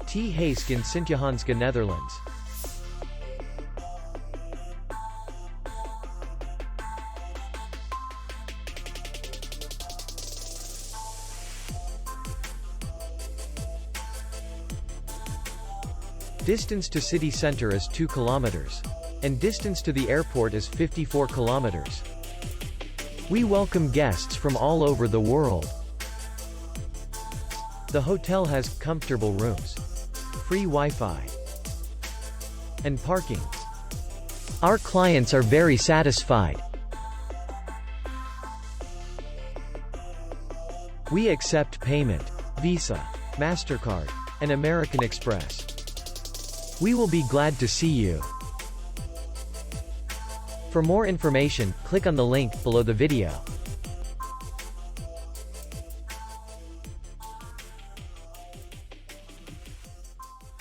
Haske in Sintjohannesga, Netherlands. Distance to city center is 2 kilometers. And distance to the airport is 54 kilometers. We welcome guests from all over the world. The hotel has comfortable rooms, free Wi-Fi, and parking. Our clients are very satisfied. We accept payment, Visa, MasterCard, and American Express. We will be glad to see you. For more information, click on the link below the video.